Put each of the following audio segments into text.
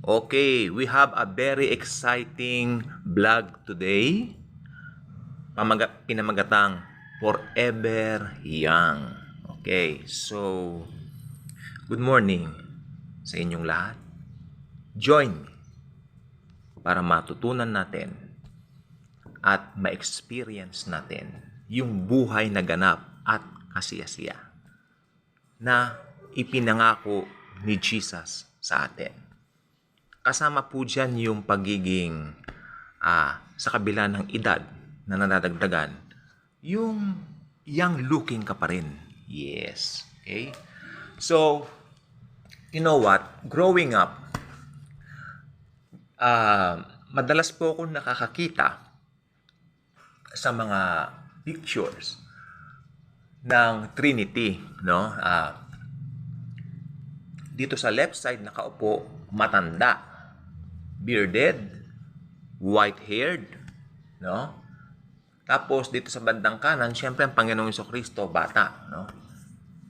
Okay, we have a very exciting vlog today. Pinamagatang Forever Young. Okay, so good morning sa inyong lahat. Join me para matutunan natin at ma-experience natin yung buhay na ganap at kasiyasiya na ipinangako ni Jesus sa atin. Kasama po dyan yung pagiging sa kabila ng edad na nadadagdagan, yung young looking ka pa rin. Yes. Okay? So, you know what? Growing up, madalas po akong nakakakita sa mga pictures ng Trinity, no? Dito sa left side nakaupo, matanda, bearded, white-haired, no? Tapos dito sa bandang kanan, syempre ang Panginoong Jesucristo, bata, no?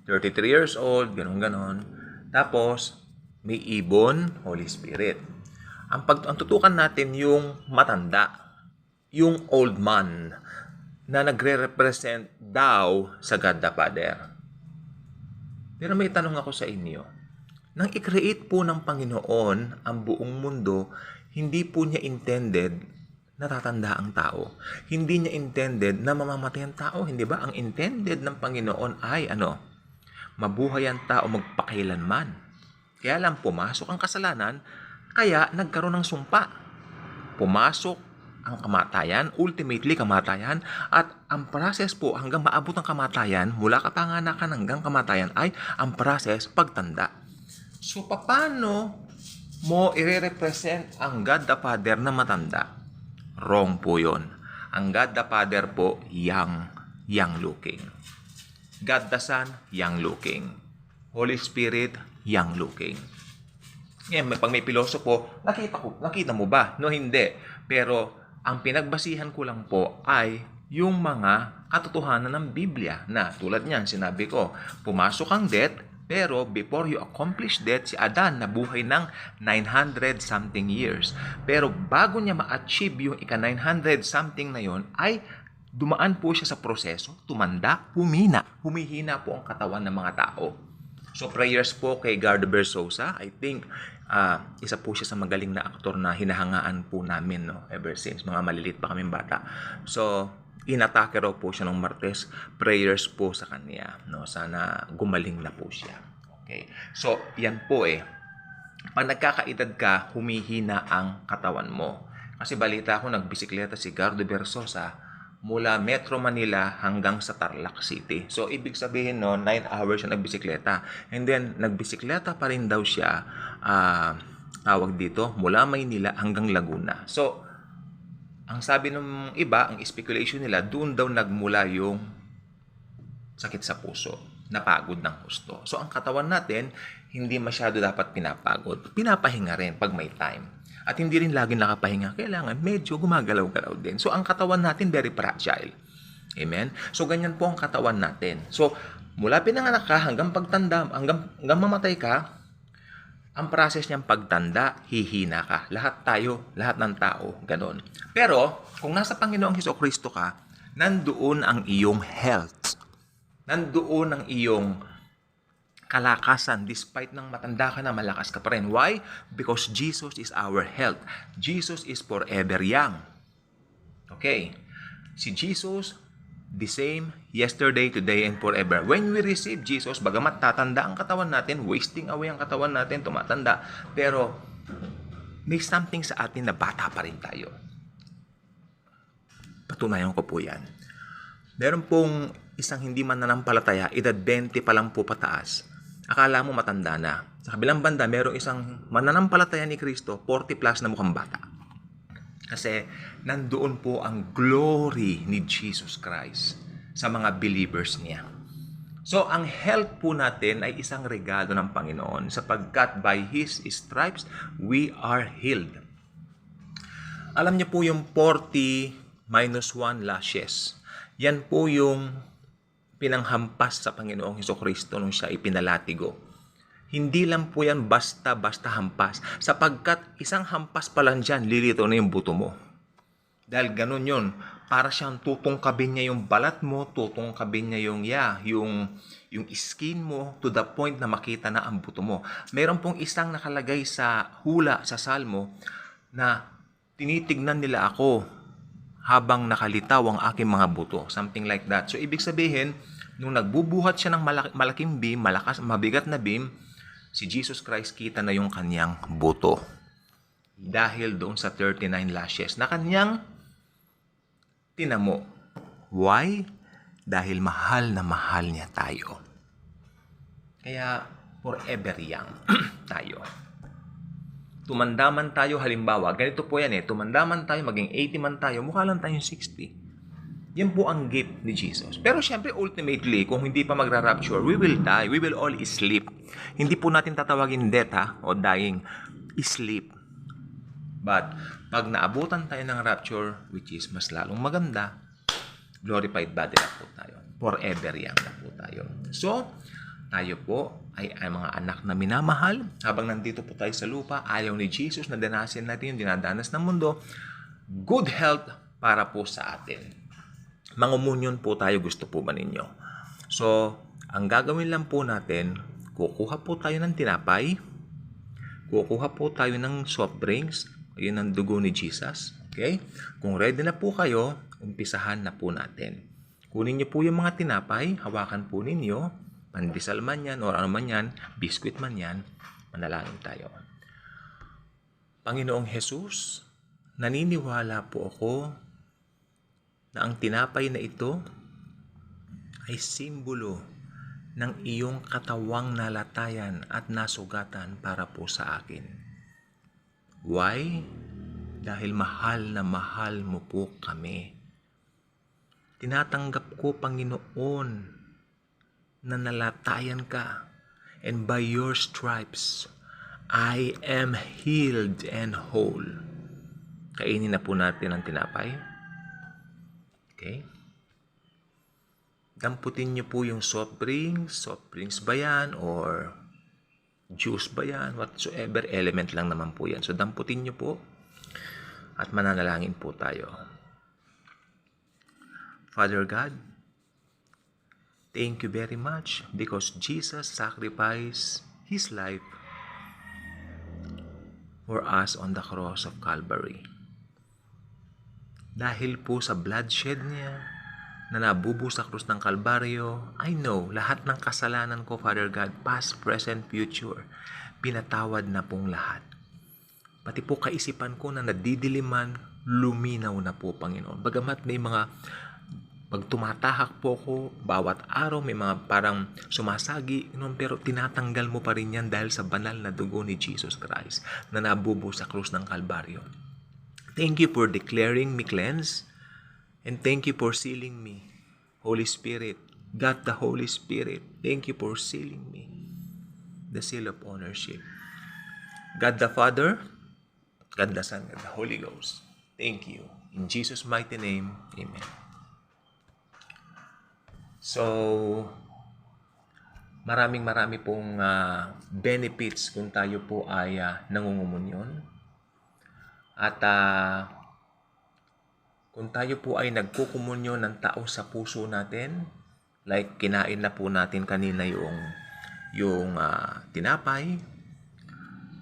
33 years old, ganon-ganon. Tapos may ibon, Holy Spirit. Ang tutukan natin yung matanda, yung old man na nagre-represent daw sa God the Father. Pero may tanong ako sa inyo. Nang i-create po ng Panginoon ang buong mundo, hindi po niya intended na tatanda ang tao. Hindi niya intended na mamamatay ang tao. Hindi ba? Ang intended ng Panginoon ay mabuhay ang tao magpakailanman. Kaya lang pumasok ang kasalanan, kaya nagkaroon ng sumpa. Pumasok ang kamatayan, ultimately kamatayan, at ang process po hanggang maabot ang kamatayan, mula kapanganakan hanggang kamatayan ay ang process pagtanda. So, paano mo i-represent ang God the Father na matanda? Wrong po yun. Ang God the Father po, young looking. God the Son, young looking. Holy Spirit, young looking. Ngayon, pag may pilosopo, nakita mo ba? No, hindi. Pero, ang pinagbasihan ko lang po ay yung mga katotohanan ng Biblia na tulad niyan, sinabi ko, pumasok ang death, pero before you accomplish that, si Adan nabuhay ng 900 something years. Pero bago niya ma-achieve yung ika-900 something na yon, ay dumaan po siya sa proseso, tumanda, humihina po ang katawan ng mga tao. So prayers po kay Gardo Versosa. I think isa po siya sa magaling na aktor na hinahangaan po namin, no, ever since mga malilit pa kaming bata. So inatake raw po siya ng Martes. Prayers po sa kanya, no? Sana gumaling na po siya. Okay. So, yan po pag nagkakaedad ka, humihina ang katawan mo. Kasi balita ko, nagbisikleta si Gardo Versosa mula Metro Manila hanggang sa Tarlac City. So, ibig sabihin, 9 hours siya nagbisikleta. And then, nagbisikleta pa rin daw siya, tawag dito, mula Maynila hanggang Laguna. So, ang sabi ng iba, ang speculation nila, doon daw nagmula yung sakit sa puso, napagod ng husto. So, ang katawan natin, hindi masyado dapat pinapagod. Pinapahinga rin pag may time. At hindi rin lagi nakapahinga. Kailangan medyo gumagalaw-galaw din. So, ang katawan natin, very fragile. Amen? So, ganyan po ang katawan natin. So, mula pinanganak ka hanggang pagtanda, hanggang mamatay ka, ang process niyang pagtanda, hihina ka. Lahat tayo, lahat ng tao, ganon. Pero, kung nasa Panginoong Jesucristo ka, nandoon ang iyong health. Nandoon ang iyong kalakasan. Despite ng matanda ka na, malakas ka pa rin. Why? Because Jesus is our health. Jesus is forever young. Okay. Si Jesus, the same yesterday, today, and forever. When we receive Jesus, bagamat tatanda ang katawan natin, wasting away ang katawan natin, tumatanda, pero may something sa atin na bata pa rin tayo. Patunayan ko po yan. Meron pong isang hindi mananampalataya, edad 20 pa lang po pataas. Akala mo matanda na. Sa kabilang banda, merong isang mananampalataya ni Kristo, 40 plus na mukhang bata. Kasi nandoon po ang glory ni Jesus Christ sa mga believers niya. So, ang health po natin ay isang regalo ng Panginoon sapagkat by His stripes, we are healed. Alam niyo po yung 40 minus 1 lashes. Yan po yung pinanghampas sa Panginoong Hesukristo nung siya ipinalatigo. Hindi lang po yan basta-basta hampas. Sapagkat isang hampas pa lang dyan, lilito na yung buto mo. Dahil ganun yun. Para siyang tutungkabin niya yung balat mo, tutungkabin niya yung skin mo to the point na makita na ang buto mo. Meron pong isang nakalagay sa hula sa Salmo na tinitignan nila ako habang nakalitaw ang aking mga buto. Something like that. So, ibig sabihin, nung nagbubuhat siya ng malaking beam, mabigat na beam, si Jesus Christ kita na yung kanyang buto. Dahil doon sa 39 lashes na kanyang tinamo. Why? Dahil mahal na mahal niya tayo. Kaya forever young tayo. Tumandaman tayo, halimbawa, ganito po yan tumandaman tayo, maging 80 man tayo, mukha lang tayong 60. Yan po ang gift ni Jesus. Pero syempre, ultimately, kung hindi pa magra-rapture, we will die. We will all sleep. Hindi po natin tatawagin death o dying. Sleep. But, pag naabutan tayo ng rapture, which is mas lalong maganda, glorified body na po tayo. Forever young na po tayo. So, tayo po ay mga anak na minamahal. Habang nandito po tayo sa lupa, ayaw ni Jesus na danasin natin yung dinadanas ng mundo. Good health para po sa atin. Mangumunyon po tayo, gusto po ba ninyo? So, ang gagawin lang po natin, kukuha po tayo ng tinapay, kukuha po tayo ng soft drinks, yun ang dugo ni Jesus. Okay? Kung ready na po kayo, umpisahan na po natin. Kunin niyo po yung mga tinapay, hawakan po ninyo, pandesal man yan, o ano man yan, biskwit man yan, manalangin tayo. Panginoong Jesus, naniniwala po ako na ang tinapay na ito ay simbolo ng iyong katawang nalatayan at nasugatan para po sa akin. Why? Dahil mahal na mahal mo po kami. Tinatanggap ko, Panginoon, na nalatayan ka. And by your stripes, I am healed and whole. Kainin na po natin ang tinapay. Okay? Damputin niyo po yung soft drinks ba yan, or juice ba yan, whatsoever, element lang naman po yan. So, damputin niyo po at mananalangin po tayo. Father God, thank you very much because Jesus sacrificed His life for us on the cross of Calvary. Dahil po sa bloodshed niya na nabubuhos sa krus ng Kalbaryo, I know, lahat ng kasalanan ko, Father God, past, present, future, pinatawad na pong lahat. Pati po kaisipan ko na nadidiliman, luminaw na po, Panginoon. Bagamat may mga, pag tumatahak po ko, bawat araw may mga parang sumasagi, pero tinatanggal mo pa rin yan dahil sa banal na dugo ni Jesus Christ na nabubuhos sa krus ng Kalbaryo. Thank you for declaring me cleansed. And thank you for sealing me, Holy Spirit, God the Holy Spirit. Thank you for sealing me, the seal of ownership. God the Father, God the Son, God the Holy Ghost. Thank you. In Jesus' mighty name, Amen. So, marami pong benefits kung tayo po ay nangungumunyon. At kung tayo po ay nagkukumunyo ng tao sa puso natin, like kinain na po natin kanina yung tinapay,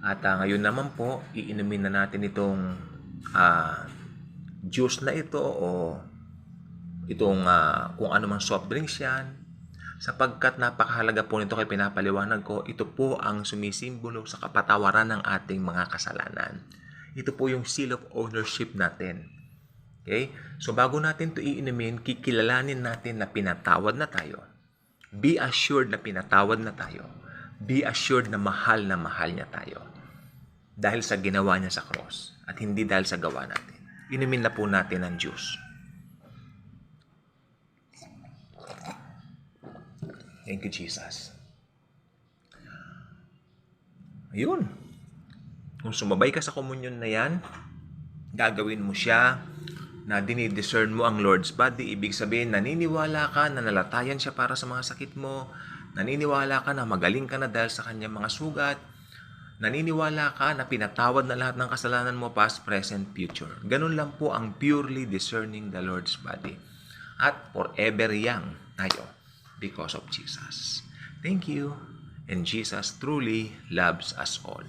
at ngayon naman po, iinumin na natin itong juice na ito o itong kung ano mang soft drinks yan, sapagkat napakahalaga po nito kay pinapaliwanag ko, ito po ang sumisimbolo sa kapatawaran ng ating mga kasalanan. Ito po yung seal of ownership natin. Okay? So, bago natin ito iinumin, kikilalanin natin na pinatawad na tayo. Be assured na pinatawad na tayo. Be assured na mahal niya tayo. Dahil sa ginawa niya sa cross. At hindi dahil sa gawa natin. Inumin na po natin ang juice. Thank you, Jesus. Ayun. Kung sumabay ka sa komunyon na yan, gagawin mo siya na dinidiscern mo ang Lord's body. Ibig sabihin, naniniwala ka na nalatayan siya para sa mga sakit mo, Naniniwala ka na magaling ka na dahil sa kanyang mga sugat. Naniniwala ka na pinatawad na lahat ng kasalanan mo, past, present, future. Ganun lang po ang purely discerning the Lord's body. At forever young tayo because of Jesus. Thank you. And Jesus truly loves us all.